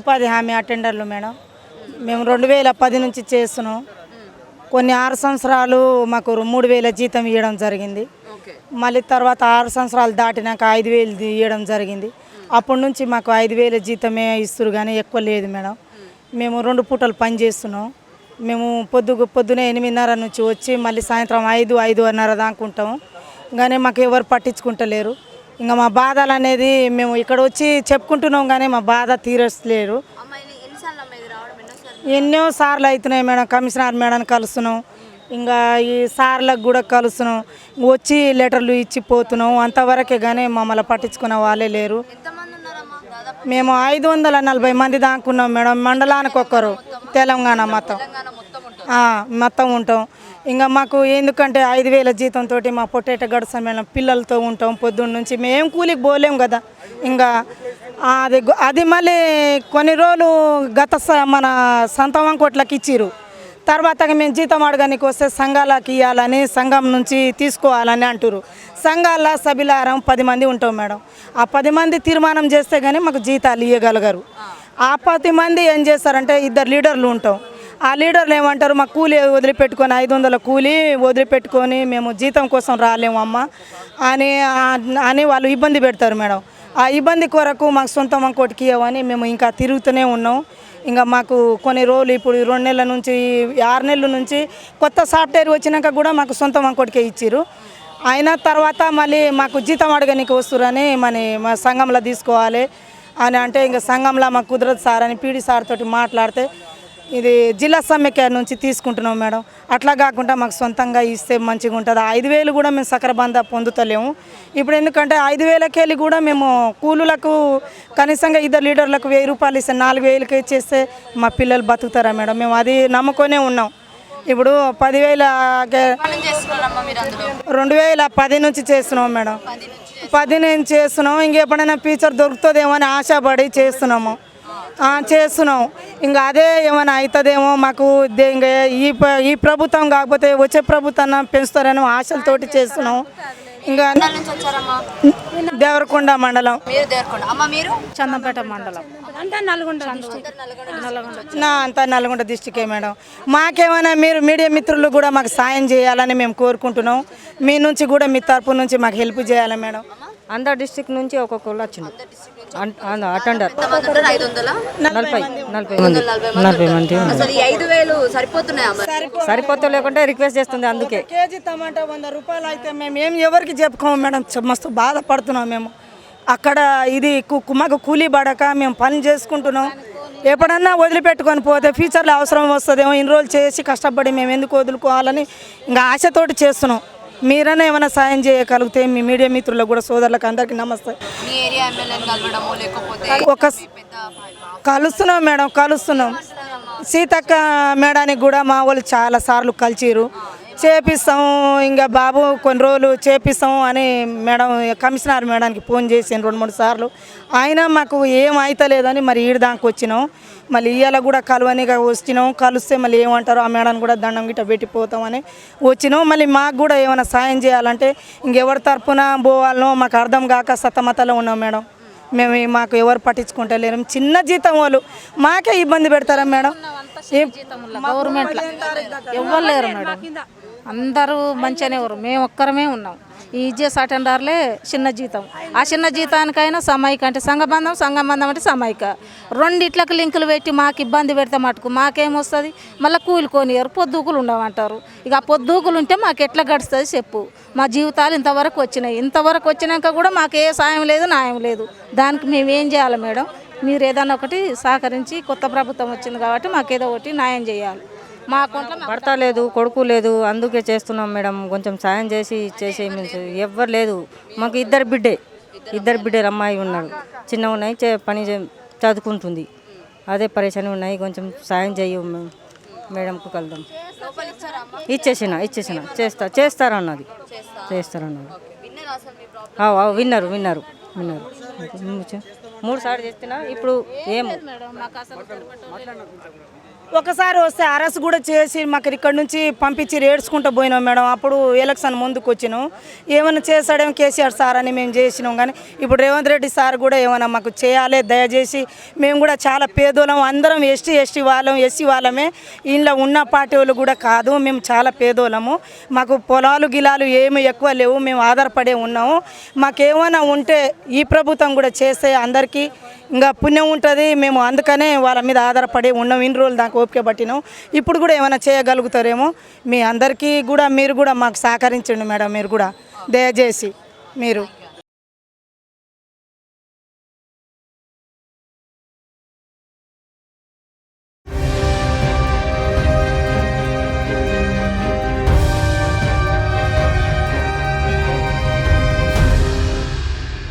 ఉపాధి హామీ అటెండర్లు మేడం. మేము 2010 నుంచి చేస్తున్నాం. కొన్ని 6 సంవత్సరాలు మాకు 3000 జీతం ఇవ్వడం జరిగింది. మళ్ళీ తర్వాత 6 సంవత్సరాలు దాటినాక 5000 ఇవ్వడం జరిగింది. అప్పటి నుంచి మాకు 5000 జీతమే ఇస్తారు కానీ ఎక్కువ లేదు మేడం. మేము 2 పూటలు పని చేస్తున్నాం. మేము పొద్దునే 8:30 నుంచి వచ్చి మళ్ళీ సాయంత్రం 5-5:30 దాకా ఉంటాం. కానీ మాకు ఎవరు పట్టించుకుంటలేరు. ఇంకా మా బాధలు అనేది మేము ఇక్కడ వచ్చి చెప్పుకుంటున్నాం కానీ మా బాధ తీరట్లేరు. ఎన్నో సార్లు అవుతున్నాయి మేడం. కమిషనర్ మేడం కలుస్తున్నాం, ఇంకా ఈ సార్లకు కూడా కలుస్తున్నాం, వచ్చి లెటర్లు ఇచ్చి పోతున్నాం. అంతవరకే కానీ మమ్మల్ని పట్టించుకునే వాళ్ళే లేరు. మేము 540 మంది దాకున్నాం మేడం. మండలానికి ఒక్కరు, తెలంగాణ మొత్తం ఉంటాం. ఇంకా మాకు ఎందుకంటే 5000 జీతంతో మా పొట్టేట గడుస్తాం మేడం. పిల్లలతో ఉంటాం పొద్దున్న నుంచి. మేము కూలికి పోలేం కదా. ఇంకా అది మళ్ళీ కొన్ని రోజులు మన సంతవం కోట్లకి ఇచ్చిర్రు. తర్వాత మేము జీతం అడగడానికి వస్తే సంఘాలకి ఇవ్వాలని, సంఘం నుంచి తీసుకోవాలని అంటారు. సంఘాల సభ్యులారం 10 మంది ఉంటాం మేడం. ఆ 10 మంది తీర్మానం చేస్తే కానీ మాకు జీతాలు ఇవ్వగలగరు. ఆ 10 మంది ఏం చేస్తారంటే 2 లీడర్లు ఉంటాం. ఆ లీడర్లు ఏమంటారు, మా కూలీ వదిలిపెట్టుకొని 500 కూలీ వదిలిపెట్టుకొని మేము జీతం కోసం రాలేము అమ్మ అని వాళ్ళు ఇబ్బంది పెడతారు మేడం. ఆ ఇబ్బంది కొరకు మాకు సొంతం ఇంకోటికి ఇవ్వని మేము ఇంకా తిరుగుతూనే ఉన్నాం. ఇంకా మాకు కొన్ని రోజులు ఇప్పుడు 2 నెలల నుంచి 6 నెలల నుంచి కొత్త సాఫ్ట్వేర్ వచ్చినాక కూడా మాకు సొంతం ఇంకోటికే ఇచ్చిర్రు. అయిన తర్వాత మళ్ళీ మాకు జీతం అడగనికి వస్తురని మా సంఘంలో తీసుకోవాలి అని అంటే ఇంకా సంఘంలో మాకు కుదరదు సార్ అని పీడి సార్ తోటి మాట్లాడితే ఇది జిల్లా సమ్మెక్య నుంచి తీసుకుంటున్నాం మేడం. అట్లా కాకుండా మాకు సొంతంగా ఇస్తే మంచిగా ఉంటుంది. 5000 కూడా మేము సక్రబంధ పొందుతలేము ఇప్పుడు. ఎందుకంటే 5000కి వెళ్ళి కూడా మేము కూలులకు కనీసంగా 2 లీడర్లకు 1000 రూపాయలు ఇస్తే 4000కి ఇచ్చేస్తే మా పిల్లలు బతుకుతారా మేడం. మేము అది నమ్ముకొనే ఉన్నాం. ఇప్పుడు 2010 నుంచి చేస్తున్నాం మేడం. 10 నుంచి చేస్తున్నాం. ఇంకెప్పుడైనా ఫ్యూచర్ దొరుకుతుందేమో అని ఆశపడి చేస్తున్నాం. ఇంకా అదే ఏమైనా అవుతుందేమో మాకు. ఇంకా ఈ ప్రభుత్వం కాకపోతే వచ్చే ప్రభుత్వాన్ని పెంచుతారని ఆశలతోటి చేస్తున్నాం. ఇంకా దేవరకొండ మండలం, చందంపేట మండలం, అంతా నల్గొండ డిస్టికే మేడం. మాకేమైనా మీరు మీడియా మిత్రులు కూడా మాకు సాయం చేయాలని మేము కోరుకుంటున్నాం. మీ నుంచి కూడా మీ తరపు నుంచి మాకు హెల్ప్ చేయాలి మేడం. అందరు డిస్ట్రిక్ట్ నుంచి ఒక్కొక్కరు వచ్చినాం. అటెండర్ 40 మంది. సరిపోతా లేకుంటే రిక్వెస్ట్ చేస్తుంది. అందుకే కేజీ టమాటా 100 రూపాయలు అయితే మేము ఏం ఎవరికి చెప్పుకోము మేడం. మస్తు బాధపడుతున్నాం మేము. అక్కడ ఇది మాకు కూలీ పడక మేము పని చేసుకుంటున్నాం. ఎప్పుడన్నా వదిలిపెట్టుకొని పోతే ఫ్యూచర్లో అవసరం వస్తుందేమో. ఇన్ని రోజులు చేసి కష్టపడి మేము ఎందుకు వదులుకోవాలని ఇంకా ఆశతోటి చేస్తున్నాం. మీరైనా ఏమైనా సాయం చేయగలిగితే మీ మీడియా మిత్రులకు కూడా సోదరులకు అందరికీ నమస్తే. కలుస్తున్నాం మేడం, కలుస్తున్నాం. సీతక్క మేడానికి కూడా మా వాళ్ళు చాలా సార్లు కలిసిరు. చేపిస్తాము ఇంకా బాబు కొన్ని రోజులు చేపిస్తాము అని మేడం కమిషనర్ మేడానికి ఫోన్ చేసాను 2-3 సార్లు. అయినా మాకు ఏం అవుతలేదని మరి ఈడదానికి వచ్చినాం. మళ్ళీ ఇవాళ కూడా కలవనిగా వచ్చినాం. కలిస్తే మళ్ళీ ఏమంటారో ఆ మేడానికి కూడా దండం గిట్ట పెట్టిపోతామని వచ్చినాం. మళ్ళీ మాకు కూడా ఏమైనా సాయం చేయాలంటే ఇంకెవరి తరఫున పోవాలనో మాకు అర్థం కాక సతమతలో ఉన్నాం మేడం. మాకు ఎవరు పట్టించుకుంటలేరు. చిన్న జీతం వాళ్ళు మాకే ఇబ్బంది పెడతారా మేడం. గవర్నమెంట్లో ఎవరు లేరు మేడం. అందరూ మంచిగానే ఎవరు, మేము ఒక్కరమే ఉన్నాం. ఈ ఈజీఎస్ అటెండర్లే చిన్న జీతం. ఆ చిన్న జీతానికైనా సమైక అంటే సంఘబంధం అంటే సమైక. రెండిట్లకు లింకులు పెట్టి మాకు ఇబ్బంది పెడితే మటుకు మాకేమొస్తుంది. మళ్ళీ కూలుకొనియరు, పొద్దుకులు ఉండమంటారు. ఇక ఆ పొద్దుకులు ఉంటే మాకు ఎట్లా గడుస్తుంది చెప్పు. మా జీవితాలు ఇంతవరకు వచ్చినాయి. ఇంతవరకు వచ్చినాక కూడా మాకు ఏ సాయం లేదు, న్యాయం లేదు. దానికి మేము ఏం చేయాలి మేడం? మీరు ఏదన్నా ఒకటి సహకరించి, కొత్త ప్రభుత్వం వచ్చింది కాబట్టి మాకేదో ఒకటి న్యాయం చేయాలి. మా అకౌంట్లో భర్త లేదు, కొడుకు లేదు, అందుకే చేస్తున్నాం మేడం. కొంచెం సాయం చేసి ఎవ్వరు లేదు మాకు. ఇద్దరు బిడ్డలు అమ్మాయి ఉన్నాడు, చిన్న ఉన్నాయి, పని చదువుకుంటుంది. అదే పరేషాని ఉన్నాయి. కొంచెం సాయం చేయు మేడంకు కలుద్దాం. ఇచ్చేసిన చేస్తారన్నది. విన్నారు 3 సార్లు చేస్తున్నా. ఇప్పుడు ఏమో ఒకసారి వస్తే అరెస్ట్ కూడా చేసి మాకు ఇక్కడ నుంచి పంపించి ఏడ్చుకుంటూ పోయినాం మేడం. అప్పుడు ఎలక్షన్ ముందుకు వచ్చినాం. ఏమైనా చేస్తాడేమో కేసీఆర్ సార్ అని మేము చేసినాం. కానీ ఇప్పుడు రేవంత్ రెడ్డి సార్ కూడా ఏమైనా మాకు చేయాలి దయచేసి. మేము కూడా చాలా పేదోళ్ళం, అందరం ఎస్టీ వాళ్ళం, ఎస్సీ వాళ్ళమే. ఇంట్లో ఉన్న పార్టీ వాళ్ళు కూడా కాదు, మేము చాలా పేదోళ్ళము. మాకు పొలాలు గిలాలు ఏమి ఎక్కువ లేవు, మేము ఆధారపడే ఉన్నాము. మాకేమైనా ఉంటే ఈ ప్రభుత్వం కూడా చేస్తే అందరికీ ఇంకా పుణ్యం ఉంటుంది. మేము అందుకనే వాళ్ళ మీద ఆధారపడి ఉన్నాం. ఇన్ని రోజులు దాకా ఓపిక పట్టినాం. ఇప్పుడు కూడా ఏమైనా చేయగలుగుతారేమో. మీ అందరికీ కూడా మీరు కూడా మాకు సహకరించండి మేడం. మీరు కూడా దయచేసి మీరు